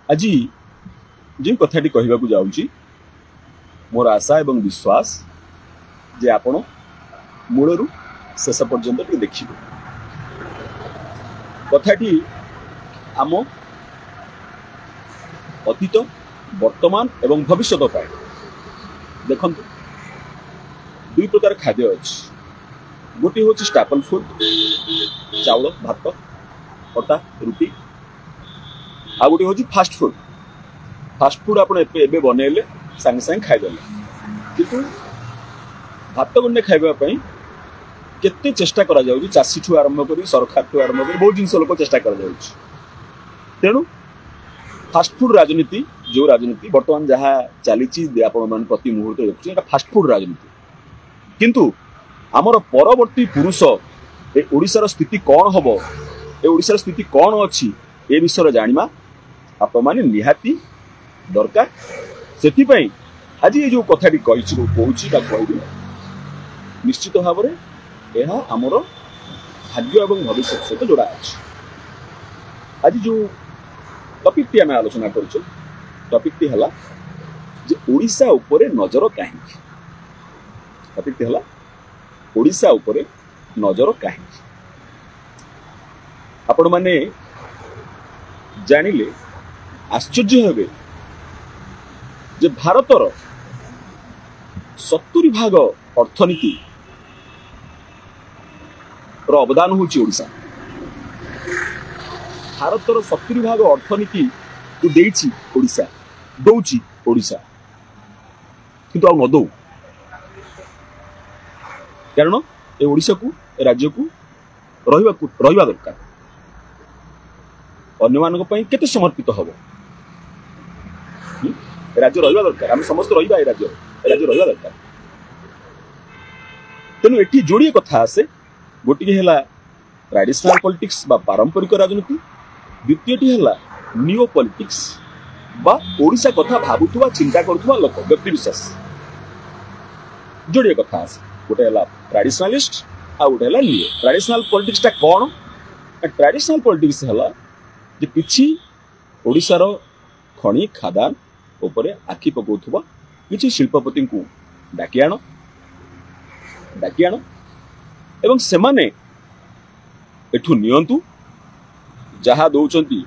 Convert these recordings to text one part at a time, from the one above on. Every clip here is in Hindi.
आज जो कथाटी कहवाक जाऊँगी मोर आशा एवं विश्वास जे आपण मूलरू शेष पर्यंत देखिए कथाटी आम अतीत वर्तमान एवं भविष्य देखु दुई प्रकार खाद्य अच्छी गोटे हूँ स्टापल फूड चाउल भात अटा रुटी आ गोटे हूँ फास्ट फूड आप बनइले सांगे सांगे खाईदे किंतु भात गंडे खावाई केते चेष्टा करा जाउची चाषी ठू आरंभ कर सरकार ठू आरंभ कर बहुत जिन लोक चेष्टा करा जाउची तेणु फास्ट फूड राजनीति जो राजनीति बर्तमान जहाँ चली आपण प्रति मुहूर्त देखुचे फास्ट फूड राजनीति किंतु आमर परवर्ती पुरुष ए ओडिशार स्थिति कौन हम ए ओडिशार स्थिति कौन अच्छी ए विषय जानिमा आपण माने निहाती दरकार से आज ये जो कथाटी कहूँ निश्चित भाव में यह आमर भाग्य एवं भविष्य सहित जोड़ा अच्छे आज जो टपिक टी आम आलोचना कर टपिक टी है जे ओडिशा उपरे नजर कहीं टपिक टी है ओडिशा उपरे नजर कहीं आपण माने जानिले आश्चर्य हेबे जे भारतर 70% अर्थनीति अवदान होची ओडिशा भारतर 70% अर्थनीति जो देइछि ओडिशा दौची ओडिशा किंतु न दौ कारण ए ओडिशा को राज्य को रहिबा दरकार अन्य मानक पई केते समर्पित हबो राज्य रहिबा दरकार हम समस्त रहिबा ए राज्य रहिबा दरकार तेणु एठी जोड़िए कथा आसे गोटे है ट्रेडिशनल पॉलिटिक्स बा पारंपरिक राजनीति द्वितीयटी है नियो पॉलिटिक्स बा ओडिशा कथा भाबुथुवा चिंता करुथुवा लोक व्यक्ति विशेष जोड़िए कथा आसे गोटे है ट्रेडिशनलिस्ट आ गोटे है नियो ट्रेडिशनल पॉलिटिक्स टा कौन ट्रेडिशनल पॉलिटिक्स है जे किछि ओडिशार खणी खादान उपरे आखि पकाउथुवा किछि शिल्पपति को डाकी आण एवं सेमाने एठू नियंतु जहा दौचंती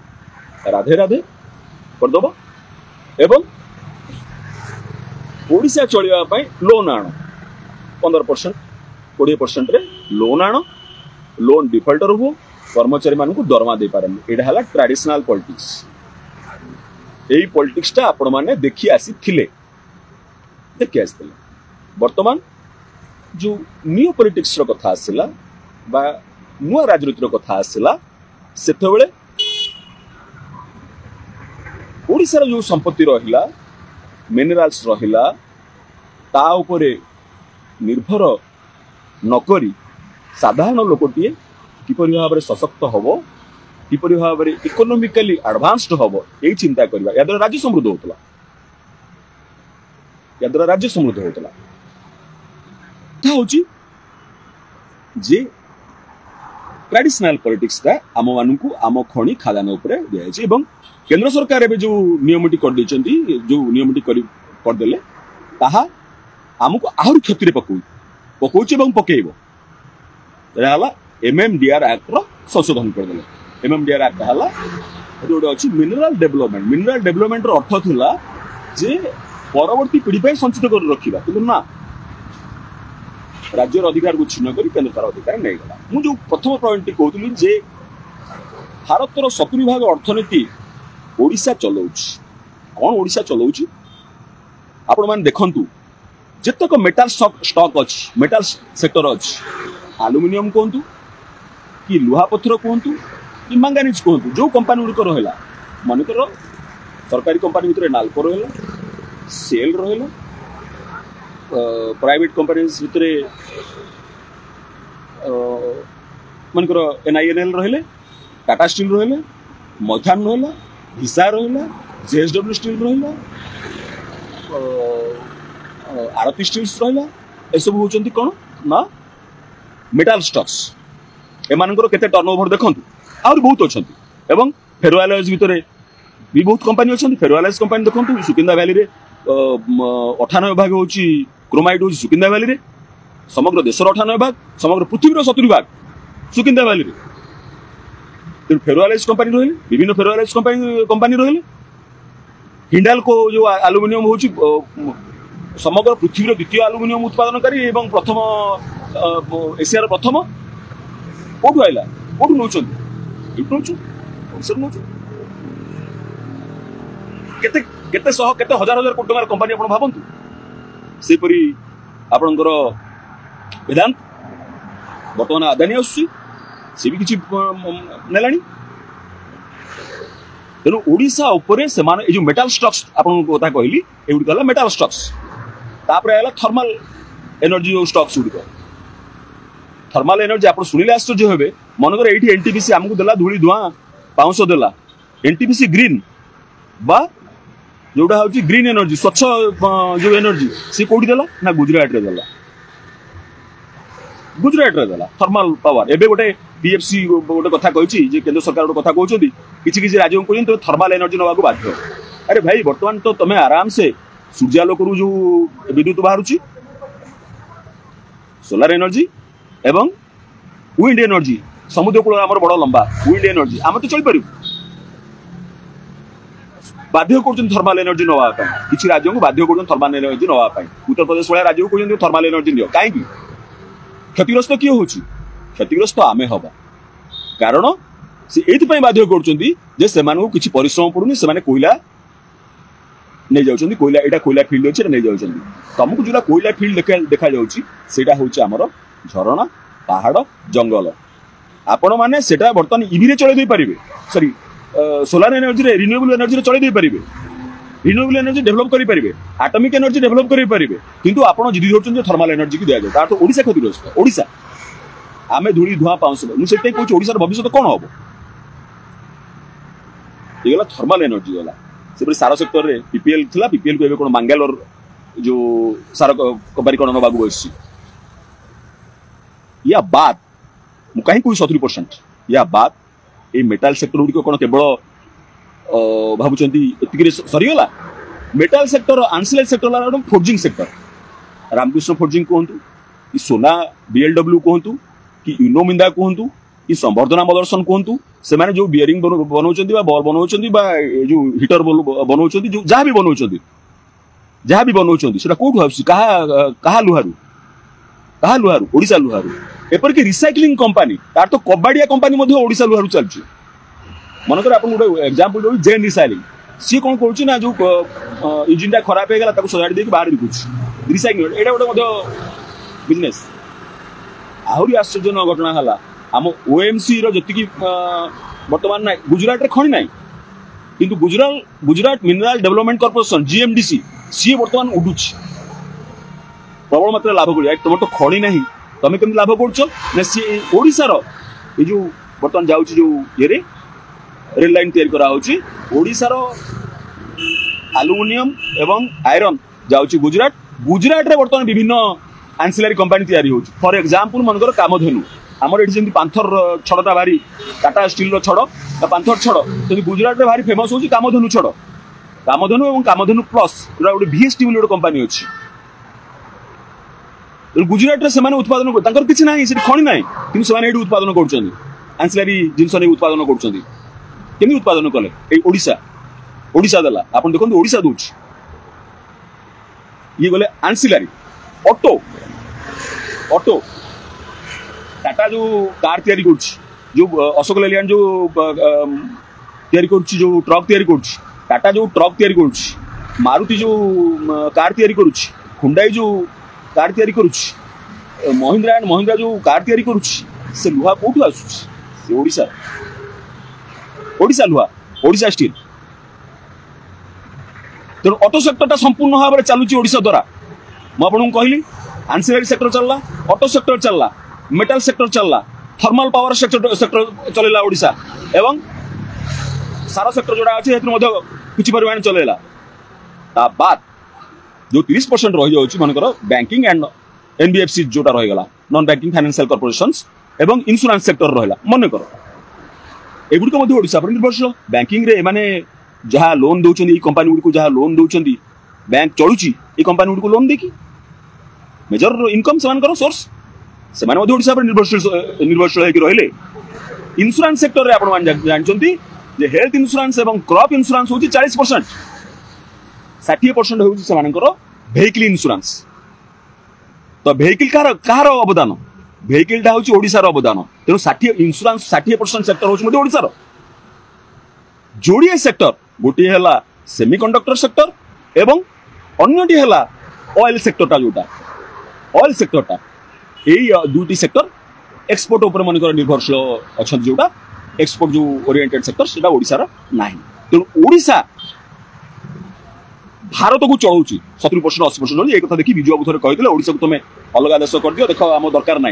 राधे राधे करदबा एवं ओडिशा चलिया पई लोन आण 15% 20% रे लोन आण लोन डिफॉल्टर हो कर्मचारी मान को दरमा दे पारन एडा हला ट्रेडिशनल पॉलिटिक्स एई पॉलिटिक्स टा आपण माने देखि आसी थिले वर्तमान जो न्यू पॉलिटिक्स रो कथा आसिला बा नुआ राजनीति रो कथा आसिला सेतेबेले ओडिसा जो संपत्ति रहिला मिनरल्स रहिला ता उपरे निर्भर नकरी साधारण लोकटिए किपरि भाव में सशक्त हबो किपरि भाव में इकोनॉमिकली एडवांस्ड हबो एई चिंता करबा यादर राज्य समृद्ध होतला जे ट्रेडिशनल पॉलिटिक्स टा आम मानू आम खणी खादान उपरे दिया जाय एवं केंद्र सरकार एबे जो नियमटी कर दैचंती जो नियमटी कर देले ताहा आमको आहुर क्षति रे पकोउची एवं पकेइबो रहला एमएमडीआर एक्ट रो संशोधन कर देले एमएमडीआर एक्ट हला जोडे अछि मिनरल डेवलपमेंट रो अर्थ थिला जे परवर्ती पीढ़ी पर संचित कर रखा कि ना राज्य अधिकार को छिन्न कर केन्द्र अधिकार नहीं गला मुझे प्रथम पॉइंट कहती जे भारतर 70% अर्थनीति ओडिशा चलाउछि कौन ओडिशा चलाउछि आपण माने देखंतु जेतक मेटल स्टॉक अछि मेटल सेक्टर अछि एल्युमिनियम कहंतु कि लुहा पत्थर कहंतु कि मैंगानीज कहंतु जो कंपनी गुड़िक रहा मनकर सरकारी कंपनी भितर नाल्को रहा सेल रहिला प्राइवेट कंपनीज भितर मनकर एनआईएनएल रहिले टाटा स्टील रहिले मध्यान रहिला हिसा रहिला जेएसडब्ल्यू स्टील रहिला आरती स्टील्स रहिला ए सब होचंती कोन ना मेटल स्टॉक्स एमानकर केते टर्नओवर देखंतु आउर बहुत अछंती एवं फेरो एलॉयज भितर भी बहुत कंपनी अच्छा फेरोअलाइज कंपनी देखो सुकिंदा वैली रे 98 भाग हूँ क्रोमाइट हूँ सुकिंदा वैली रे समग्र देशर 98 भाग समग्र पृथ्वी 70 भाग सुकिंदा वैली रे तेणु फेरोअलाइज कंपनी रही विभिन्न फेरोअलाइज कंपनी रही हिंडाल्को जो आलुमिनियम हूँ समग्र पृथ्वी द्वितीय आलुमिनियम उत्पादनकारी एवं प्रथम एशियार प्रथम कौटू आइला कौटू नौ केते शह केते हजार हजार कोटी टंकार कंपनी आपण भाबंतु सेपरी आपणकर वेदांत बर्तमान अदानी आसुची से भी किछि नेलानी तेणु ओडिशा उपरे सेमाने जो मेटाल स्टॉक्स आपन कथा कहली एउडी कहला मेटाल स्टॉक्स तापर आला थर्मल एनर्जी स्टॉक्स उडी थर्मल एनर्जी आप शुणिले आश्चर्य हेबे मनकर एठी एनटीपीसी आमको देला धूली धुआं पाउंस देला एनटीपीसी ग्रीन बा जोड़ा हूँ ग्रीन एनर्जी स्वच्छ जो एनर्जी सी कौटी देला ना गुजरात रे देला थर्मल पावर एबे गोटे पीएफसी गोटे कथा कही जे केंद्र सरकार गोटे कथा कहउछंदी किछि किछि राज्य को तो थर्मल एनर्जी नवा को बाध्य अरे भाई वर्तमान तो तमे आराम से सूर्यालोक रु जो विद्युत बाहरुची सोलर एनर्जी एवं विंड एनर्जी समुद्र कूल आमर बड़ लंबा विंड एनर्जी आम तो चल पारू बाध्य कर थर्माल एनर्जी नवा किसी राज्य को बाध्य कर थर्माल एनर्जी नवा उत्तर प्रदेश भाया राज्य को कहते थर्माल एनर्जी नियो कहीं क्षतिग्रस्त किए हो क्षतिग्रस्त आमे हवा कारण से ये बाध्य कर किसी परिश्रम पड़ूनी से कोईला नहीं जाऊँ कोईला यहाँ कोईला फिल्ड अच्छे नहीं जाऊँ तुमको जो कोईला फिल्ड देखा जाटा हूँ आमर झरणा पहाड़ जंगल आपण मैंने सेटा बर्तमान इवी चलई पारे सॉरी सोलार एनर्जी रे रिन्यूएबल एनर्जी चलई पारे रिन्यूएबल एनर्जी डेभलप करि पारे एटॉमिक एनर्जी डेभलप करि पारे किंतु आपण जिदी होचन थर्मल एनर्जी की दिया जाय तार तो ओडिसा क्षतिग्रस्त ओडिसा आमे धूली धुआं पाउंस मु सेटे कहूँ ओडिसा भविष्य कौन हम ये गला थर्मल एनर्जी गला से सार सेक्टर रे पीपीएल थिला पीपीएल को एबे कोन मंगलोर जो सार कंपनी कोन बाबू बससी या बात मु कहीं कोई 70% या बात ये मेटाल सेक्टर गुड़ी कौन केवल भावुंट एति सरीगला metal sector ancillary sector forging sector Ramkrishna forging कहतु कि सोना बीएलडब्ल्यू कहतु कि यूनोमिंदा कहतु कि संवर्धना मदर्शन कहतु से माने जो बियरिंग बनाउछंती बा बॉल बनाउछंती बा जो हीटर बनाउछंती जो जहाँ भी बनाउछंती सेटा कोठु आउसी कहा लुहारू ओडिशा लुहारू एपर कि रिसाइक्लिंग कंपनी तार तो कबाड़िया कंपनी ओडिशा लुहारू चलछि मनकर आपन गोटे एग्जांपल दो जेन रिसाइक्लिंग सी कोन करूछि ना जो इंजिन टा खराब हे गेला ताको सजाडी देके बाहर बिकुछि रिसाइक्लिंग एटा गोटे बिजनेस आहुरी आश्चर्य घटना हला आम ओएमसी रो जति वर्तमान ना गुजरात रे खणी नाही किंतु Gujarat mineral development corporation GMDC सी वर्तमान उडुछि प्रबल मात्रा लाभ कर तुम तो खड़ी ना तुम कमी लाभ कर ओडिशार ये जो बर्तमान जाऊँ जो ये रेल लाइन तैयारी कराशार आलुमिनियम एवं आयरन जाऊँ गुजरात रे बर्तमान विभिन्न आंसिलरी कंपनी तैयारी हो फॉर एग्जांपल मनकर कामधेनु आमर ये पांथर छड़टा भारी टाटा स्टील छड़ पांथर छड़ गुजरात में भारी फेमस होची कामधेनु छड़ कामधेनु और कामधेनु प्लस जोड़ा गोटे VST गोटे कंपनी अच्छी गुजरात से उत्पादन कर किसी ना खणी ना कि उत्पादन कर आंसिलरी जिनस नहीं उत्पादन कर उत्पादन कले ओडिशा देला आप देखो ओडिशा दूच ये गले आंसिलरी ऑटो टाटा जो कार तैयारी जो अशोक लेलैंड जो तैयारी जो ट्रक तैयारी टाटा जो ट्रक तैयारी मारुति जो कार तैयारी हुंडई जो कार तैयारी करुछि महिंद्रा एंड महिंद्रा जो कार तैयारी करुछि से लुहा कोठु आसुछि से ओडिशा लुहा ओडिशा स्टील तेणु ऑटो सेक्टर संपूर्ण भाव में चलुछि ओडिशा द्वारा मु आपन कहली आंसिलरी सेक्टर चलला ऑटो सेक्टर चलला मेटल सेक्टर चलला थर्मल पावर सेक्टर चलेला ओडिशा एवं सारा सेक्टर जोड़ा अछि हेतु मध्य किछि परिमाण चलेला ता बात जो 30% रही जाउछि मनकर बैंकिंग एंड एनबीएफसी जोटा रहीगला नॉन बैंकिंग फाइनेंशियल कॉर्पोरेशंस एवं इंश्योरेंस सेक्टर रहिला मन कर एगुड़ी ओडिशा पर निर्भरशील बैंकिंग रे माने जहाँ लोन दौरान ये कंपानी गुड़ी जहाँ लोन दौरान बैंक चलुची ये कंपानी गुड़ी लोन देकी मेजर इनकम से सोर्स से निर्भरशील रहिले इंश्योरेंस सेक्टर रे आपण जानते हेल्थ इंश्योरेंस एवं क्रॉप इंश्योरेंस होची 40% 60% होची सेमानकर वेहिकल इंश्योरेंस तो वेहिकल कार अवदान वेहिकल टा होची ओडिसा रो अवदान तेणु 60 इंश्योरेंस 60% सेक्टर होची मध्ये ओडिसा रो जोड़िए सेक्टर गोटे है सेमीकंडक्टर सेक्टर एवं अन्यटी है ऑयल सेक्टर जोटा ऑयल सेक्टर यही दुटी सेक्टर एक्सपोर्ट उपर मन निर्भरशील अच्छा जोटा एक्सपोर्ट जो ओरिएंटेड सेक्टर से ओडिशार नाही तेणु ओडिशा भारत को चलाऊँ 70% 80% ये कथा देखी विजु बाबू थे कहते ओडिशा को तुम अलग देश कर दियो देख आम दरकार ना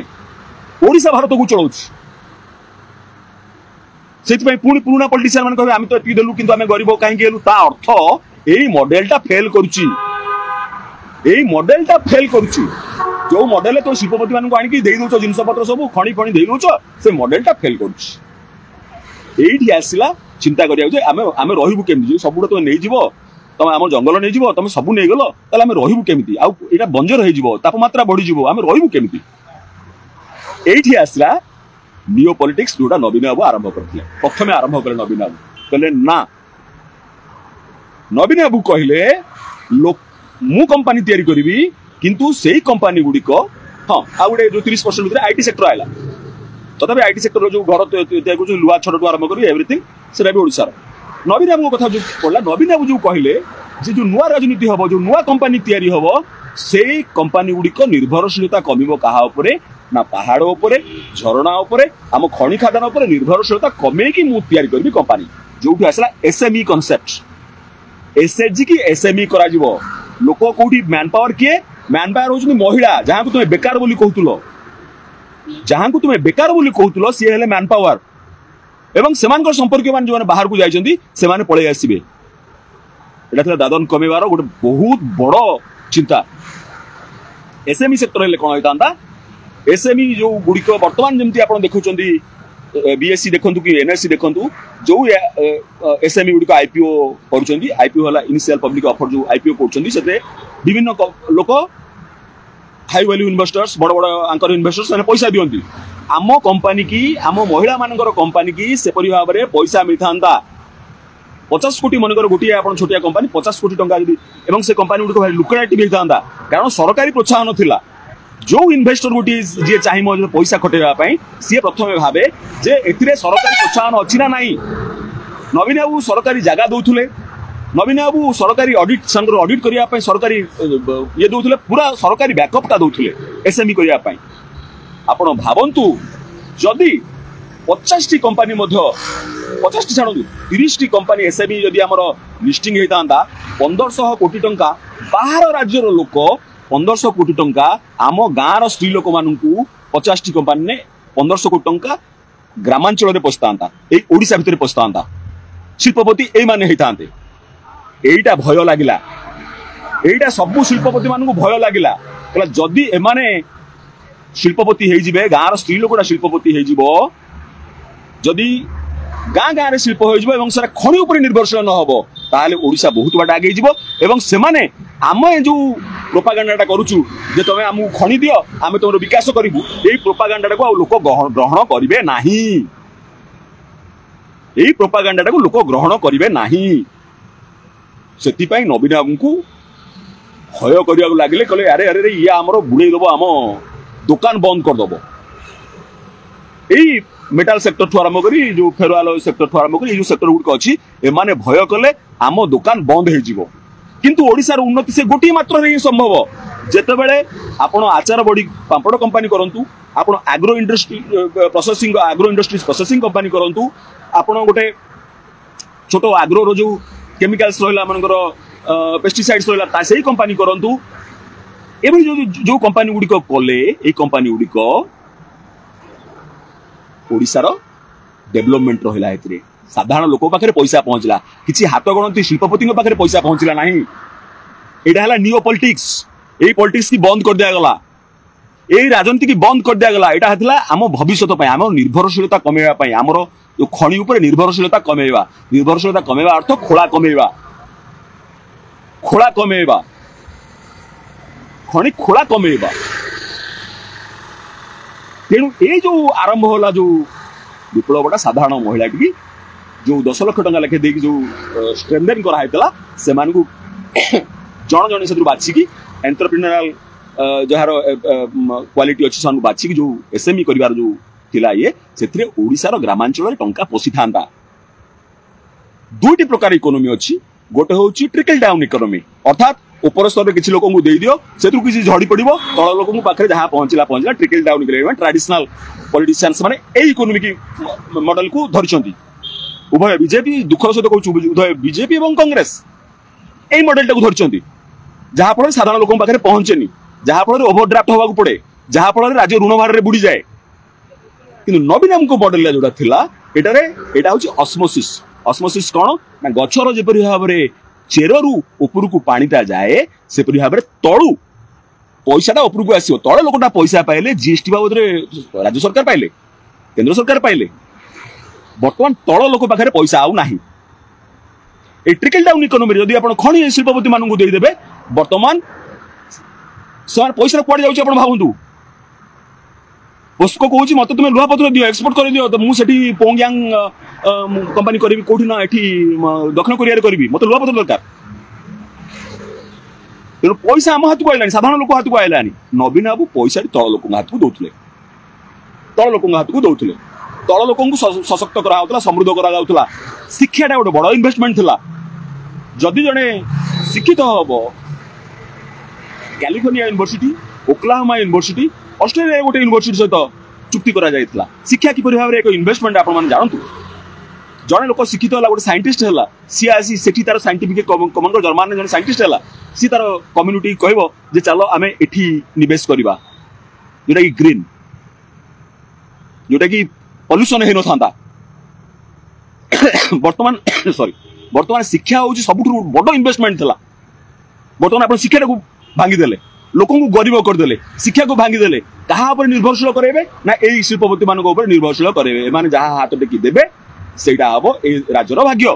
ओडिशा भारत को चलाऊँ से पुणी पुराना पॉलिटिशियन मान कहे आम तो ये देलु किंतु आम गरीब कहीं ता अर्थ यही मॉडेलटा फेल करुच्ची मॉडेलटा फेल करुच्ची जो मॉडेल तो शिल्पपति मान आनिक दे दौच जिनपतर सब खणी फणी दे दौच से मॉडेलटा फेल करुच्ची आसला चिंता करें रही केमी सब तुम नहीं तुम आम जंगल नहीं तुम सब नहीं गल ताल आम रही केमी आईटा बंजर हो तापमात्रा बढ़ी आम रही केमी ये आसला नियो पॉलिटिक्स जोटा नवीन बाबू आरंभ करते प्रथम आरंभ कले नवीन बाबू कहले ना नवीन बाबू कहले मु कंपनी तैयारी करी किंतु सेही कंपनी गुड़िक हाँ आ गए जो 30% भीतर आईटी सेक्टर आएगा तथापि आईटी सेक्टर जो घर तैयारी लुआ छड़ आरंभ करी एवरीथिंग से भी ओडिशार नवीन बाबू कथा जो पड़ा नवीन बाबू जो कहले जो नुआ राजनीति हम जो नुआ कंपनी तैयारी हम से कंपनी गुड़िक निर्भरशीलता कमिबो कहा उपरे ना पहाड़ उपरे झरणा उपरे आम खनि खादान उपरे निर्भरशीलता कमेकी मु तैयारी करबी कंपनी जोठी आसला एसएमई कांसेप्ट एसएचजी की एसएमई करा जिवो लोक कोठी मैन पावर किए मैन पावर होचनी महिला जहां को तुम बेकार बोली कहतुलो जहां को तुम बेकार बोली कहतुलो सी हेले मैन पावर एवं सेमानकर संपर्क मान जो बाहर को जाइछंती सेमाने पळे आसीबे एटा थला दादन कमेवार गोटे बहुत बड़ चिंता एसएमई सेक्टर हेले कोन होइतांता एसएमई जो गुड़िक बर्तमान जमी आप देखुं बीएससी देखु कि एनएससी देखु जो एसएमई गुड़िक आईपीओ कर आईपीओ है इनिशियल पब्लिक ऑफर जो आईपीओ कर विभिन्न लोक हाई वैल्यू इन्वेस्टर्स बड़ बड़ आंकर इन्वेस्टर्स मैंने पैसा दिखती आम कंपानी की आम महिला मानकर कंपानी की सेपरी भाव में पैसा मिलता 50 कोटी मनकर गोटे आप छोटिया कंपानी 50 कोटी टंका एवं से कंपानी गुड़िक भाई लुक्रेटिव होता कारण सरकारी प्रोत्साहन थिला जो इन्वेस्टर गोटे जी चाहिए पैसा खटेवाई सी प्रथम भावे जे एथिरे सरकारी प्रोत्साहन अच्छी ना नहीं नवीन बाबू सरकारी जगह दौले नवीन बाबू सरकारी ऑडिट संग ऑडिट करने सरकारी ये दौले पूरा सरकारी बैकअपटा दौले एसएमई करने आपण भावंतु जदि 50 कंपानी 50 छाड़ू 30 कंपानी एसएमई जदि आमर लिस्टिंग होता 1500 कोटी टंका बाहर राज्यर लोक 1500 कोटी टंका आम गाँव स्त्री लोक मानू 50 कंपानी ने 1500 कोटी टंका ग्रामांचल में पशता ओडिशा भितर पशता शिल्पपति ये माने होते यहीटा भय लगिला यहीटा सबू शिल्पपति मानू भय लगिला जदि एमाने शिल्पपति होइजिबे गाँव स्त्री लोकटा शिल्पपति होइजिबो जदि गाँ गाँव शिल्प हो खनि उपर निर्भरशील न हो ताले ओडिशा बहुत बाट आगे जीवो एवं सेमाने आम जो प्रोपागांडाटा करूचु जे तमे आमु खनि दियो आमे तोर विकास करिबु एई प्रोपागांडाटा को लोक ग्रहण करिवे नाही एई प्रोपागांडाटा को लोक ग्रहण करिवे नाही सेति पई नवीन बाबू को भय करिया लागले कहले अरे अरे ये हमरो बुड़े दबो आम दुकान बंद कर दबो एई मेटाल सेक्टर ठू आरंभ करी जो फेरोआल सेक्टर ठू आरंभ करी जो सेक्टर गुड़िक अच्छी एमाने भय कले आम दुकान बंद हो किंतु ओडिशार उन्नति से गोटे मात्र ही संभव जेतेबेले आपण आचार बड़ी पापड़ कंपानी करंतु आपण agro industry processing agro industries processing company करंतु आपण गोटे छोट एग्रो रो जो केमिकल्स रहला मनकर पेस्टिसाइड्स रहला सेही कंपानी करंतु एबे जो कंपानी गुड़िक कले ए कंपानी गुड़िक ओडिशार डेवलपमेंट रहा है साधारण लोक पाखे पैसा पहुंचला किसी हाथ गणती शिल्पपति पाखे पैसा पहुंचला ना यहाँ है नियो पॉलिटिक्स यही पॉलिटिक्स की बंद कर दिया गला यही राजनीति की बंद कर दिया गला यहाँ आम भविष्य आम निर्भरशीलता कमेवा आमर जो खनि उपर निर्भरशीलता कमेवा अर्थ खोला कमेवा खनि खोला कमेवा। तेणु ये जो आरंभ होला जो विप्लवटा साधारण महिला की जो 10 लाख टंका लेखे देकी जो स्ट्रेंथन करा हैतला से मानकु जण जण से बाछी एंटरप्रेन्योरियल जहार क्वालिटी अच्छी सन बाछी जो एसएमई करिवार जो थिला ये सेथिरे ओडिसा रो ग्रामांचल टंका पसी थांता। दुईटी प्रकार इकोनॉमी अच्छी गोटे होची ट्रिकल डाउन इकोनॉमी अर्थात ऊपर स्तर किसी लोक दे दियो से किसी झड़ी पड़ो तल लोक पाखे जहाँ पहुंचला ट्रिकल डाउन ट्रेडिशनल पॉलिटिशियंस माने ए इकोनॉमी की मॉडल को धरिचंती। उभय बीजेपी दुखर सहित कहूँ उभय बीजेपी और कांग्रेस यही मॉडल टाक धरिचंती जहाँ फल साधारण लोक पाखे पहुंचेनी जहाँ फल ओभरड्राफ्ट होगा पड़े जहाँ फल राज्य ऋण भार में बुड़ी जाए। कि नवीन मॉडल जोटा थिला एटा हूँ ऑस्मोसिस कौन ना गछर जेपरि भाव में चेरु उपरकू पानीटा जाए सेपरि भाव में तलू पैसाटा उपरकू आसो तले लोकटा पैसा पाइले जीएसटी बाबद राज्य सरकार पाइले केंद्र सरकार पाइले बर्तमान तल लोक पाखे पैसा आउ नाही। ए ट्रिकल डाउन इकोनॉमी जदि आपण खनि शिल्पपति मानकू देदेबे बर्तमान सर पैसा कुआडे जाउछ आपण भाबंतु पोस्को कहूँ मत तुम लुहा पत्र दियो एक्सपोर्ट कर दियो तो मुझे पोंगयांग कंपनी करी कौटी ना एठी दक्षिण कोरिया करी मत लुहा पत्र दरकार तेणु पैसा आम हाथ को आइलानी साधारण लोक हाथ को आइलानी नवीन बाबू पैसा तल लोक हाथ को दौले तल लोक सशक्त करा समृद्ध करा शिक्षाटा गोटे बड़ इन्वेस्टमेंट थिला जदि जड़े शिक्षित हम California university Oklahoma university Australia गोटे यूनिवर्सिटी सहित चुक्ति करा जायतिला शिक्षा किपरि भाव एक इन्वेस्टमेंट आपण माने जानतु जड़े लोक शिक्षित है गोटे साइंटिस्ट है सी आसी सेठी तार साइंटिफिक कमांडर जर्मान जड़े साइंटिस्ट है सी तार कम्युनिटी कहबो जे चलो आमे एठी निवेश करबा जोटा कि ग्रीन जोटा कि पॉल्यूशन हे न थांता वर्तमान शिक्षा हूँ सबुठु बड़ इन्वेस्टमेंट थिला वर्तमान आपण शिक्षा को भांगी देले लोक को गरीब करदे शिक्षा को भांगीदे क्या निर्भरशील करेंगे ना यही शिल्पपति मान निर्भरशील करेंगे माने जहाँ हाथ टेकी देवे सेटा हम राज्यर भाग्य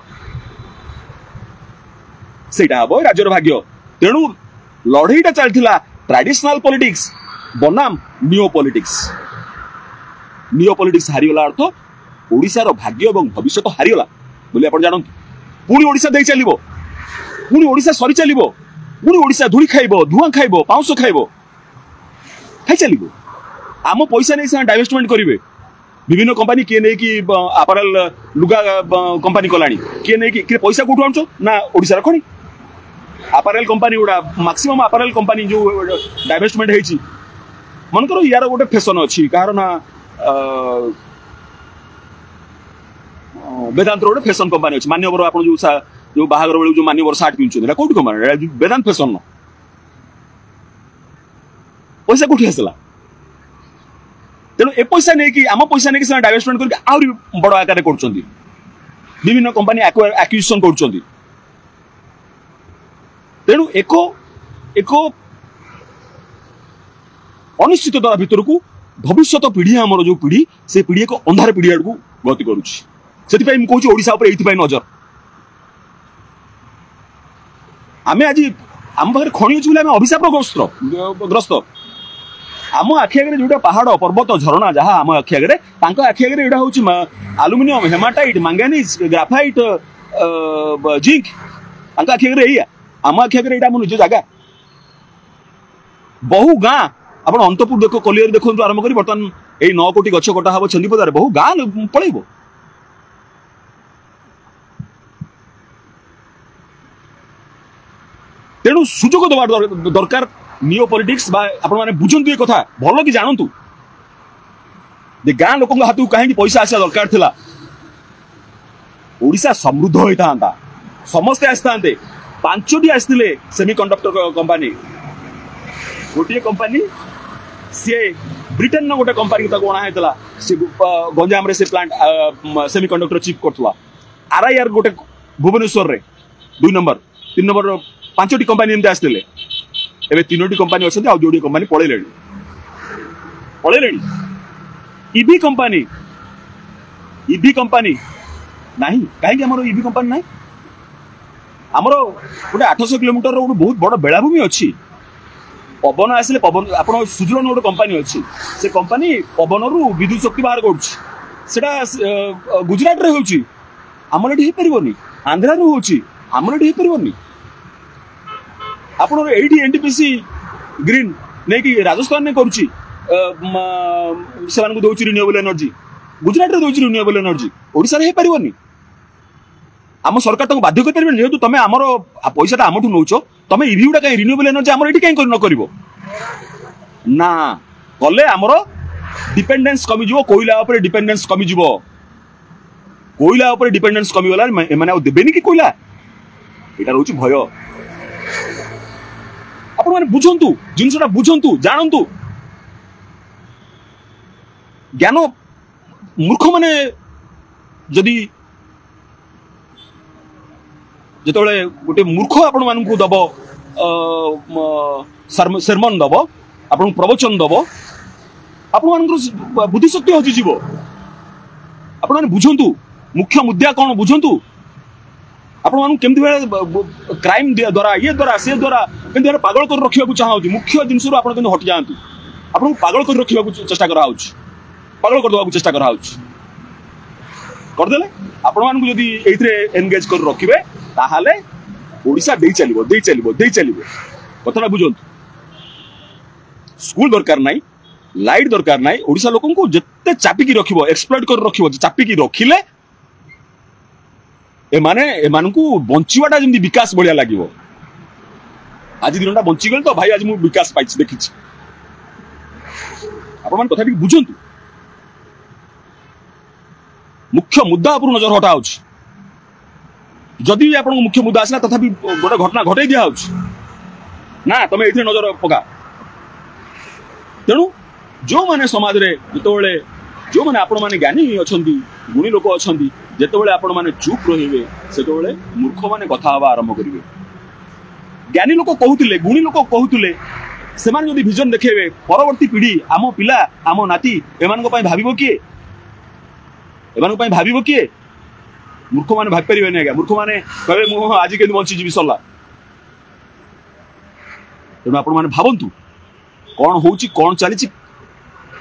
भाग्य। तेणु लड़ईटा चलता ट्रेडिशनल पॉलिटिक्स बनाम नियो पॉलिटिक्स हारीगला अर्थ ओडिशार भाग्य और भविष्य हारीगला बोली आप जानते पुणी ओडिशा दे चलो पुणी ओडिशा सरी चलो पुणी ओडिशा धूली खाइब धुआं खाइब पाउंस खाइब खाई चलो आम पैसा नहीं से डाइवेस्टमेंट करेंगे विभिन्न कंपनी किए नहीं कि अपरेल लुगा कंपनी कलानी किए नहीं कि पैसा कौटू आनुच ना ओडिशा खणी अपरेल कंपनी गुड़ा मैक्सिमम अपरेल कंपनी जो डाइवेस्टमेंट होती मनकर यार गोटे फैशन अच्छी कहार ना वेदांत गोटे फैशन कंपनी अच्छी मान्यवर आप जो बाहागर बेलू जो मान्यवर सार्ट पिंधुछन कौटी कंपनी वेदांत फैशन पैसा कौटी आसला तेणु ए पैसा नहीं कि आम पैसा नहीं डाइवेस्टमेंट करके आहरी बड़ आकार कर विभिन्न कंपनी एक्विजिशन कर तेणु एक अनिश्चितता भितर को भविष्य पीढ़ी आमर जो पीढ़ी से पीढ़ी एक अंधार पीढ़ी आड़ को गति करुँच कहूँ ओडिशा उपर एथि नजर आमे आज आम पाखे खनि अच्छी बोले अभिशाप ग्रस्त आम आखि आगे जो पहाड़ पर्वत झरणा जहाँ आम आखि आगे आखि आगे यहाँ हूँ aluminium haematite manganese graphite zinc आखि आगे यही आम आखि आगे यहाँ निज जगह बहु गाँ आप अंतपुर देख कलियर देखो आरंभ कर बर्तमान यही 9 कोटी गछ कटा हम चंदीपदार बहु गाँ पलैब तेणु सुजोग दवा दरकार नियो पॉलिटिक्स आपण माने बुझंतु ए कथा भलो कि जानंतु जे गाँ लोक हाथ को कहीं पैसा आसा दरकार थिला ओडिशा समृद्ध होता समस्ते आसते 5टी आसते सेमीकंडक्टर कंपनी गोटे कंपनी सी ब्रिटेन न गोटे कंपनी अणा होता गंजाम से प्लांट सेमीकंडक्टर चिप करथला आरआईआर गोटे भुवनेश्वर रे 2 नंबर 3 नंबर 5टी कंपनी एमती आसते एवं 3टी कंपनी अच्छे आ 2टी कंपनी पलैले इवी कंपनी इवी कंपनी नहीं कहीं आमर इवी कंपनी नहीं आमर गोटे 800 किलोमीटर गोटे बहुत बड़ बेलाभूमि अच्छी पवन आसिले पवन आप सुजलन गोटे कंपनी अच्छी से कंपनी पवन रु विद्युत शक्ति बाहर करा गुजरात रे होची आमर ये पारनि आंध्रा रु होची आमर ये पारनि आपन एटी एनटीपीसी ग्रीन नहीं कि राजस्थान में करुच्ची से दौर रिन्यूएबल एनर्जी गुजरात में दौर रिन्यूएबल एनर्जी ओडिशा रे पारनि आम सरकार तक बाध्य कर जेहेतु तुम आमर पैसा आमठू नौच तुम इवी गुड़ा कहीं रिन्यूएबल एनर्जी आमर ये कहीं न कर ना कले आमर डिपेंडेंस कमिज कोईला उपर डिपेंडेंस कमिज कोईला उपर डिपेंडेंस कमिगला एमाने देबेनी कि कोईला एटा रहउछि भय आपण माने बुझंतु जिनसटा बुझंतु जानंतु ज्ञान मूर्ख माने जदि जेतबेले गोटे मूर्ख आपण मानकु दब सरमन दब आपण प्रवचन दब आपण मानकर बुद्धिशक्ति हजि जीव आपण माने बुझंतु मुख्य मुद्दा कौन बुझंतु आपण मानकु केमति बेले क्राइम द्वारा ये द्वारा से द्वारा केमति बेले पागल कर रखिबा चाहौछि मुख्य जिनस रु आपण केमति हटि जांतु आपण पागल कर रखिबा चेष्टा करा होछि पागल कर दबा चेष्टा करा होछि कर देले आपण मानकु यदि एइथरे एंगेज कर रखिबे ताहाले ओडिसा देई चलिबो कथाटा बुझंतु स्कूल दरकार नाही लाइट दरकार नाही ओडिसा लोकन को जत्ते चापिकी रखिबो एक्सप्लॉइट कर रखिबो चापिकी रखिले एमानकु बंचिवाटा जेमि विकास बढ़िया लागिबो आज दिनटा बंची गल तो भाई आज मु विकास पाइछि देखिछि आपण मान कथा बुझंतु मुख्य मुद्दा पर नजर हटा होछि जदि भी आपन मुख्य मुद्दा आसला तथापि गोटे घटना घटै दिया होछि ना तमे एथि नजर पका तेणु जो माने समाज रे जेतोले जो माने आपण माने ज्ञानी अछंती गुणी लोक अछंती जेतोले आपण माने चुप रहिबे सेतोले मूर्ख माने कथा हवा आरंभ करिवे ज्ञानी लोक कहउतिले गुणी लोक कहउतिले से माने जदि विजन देखेबे परवर्ती पीढ़ी आमो पिला आमो नाती एमानको पई भाबिबो किए एमानको पई भाबिबो किए मूर्ख माने भाबि परिबे नै मूर्ख माने कहबे मु आज केनि बंची जीवी सरला तेणु आपण माने भाबंतु कौन होउची कौन चलीची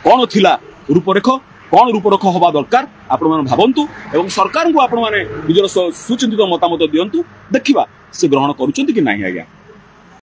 कौन थिला रूपरेख कौन रूपरेख हवा दरकार आपण माने भाबंतु एवं सरकार को आपण माने निजर सुचिंतित मतामत दियंतु देखिबा से ग्रहण करूचंती कि नाही आज्ञा।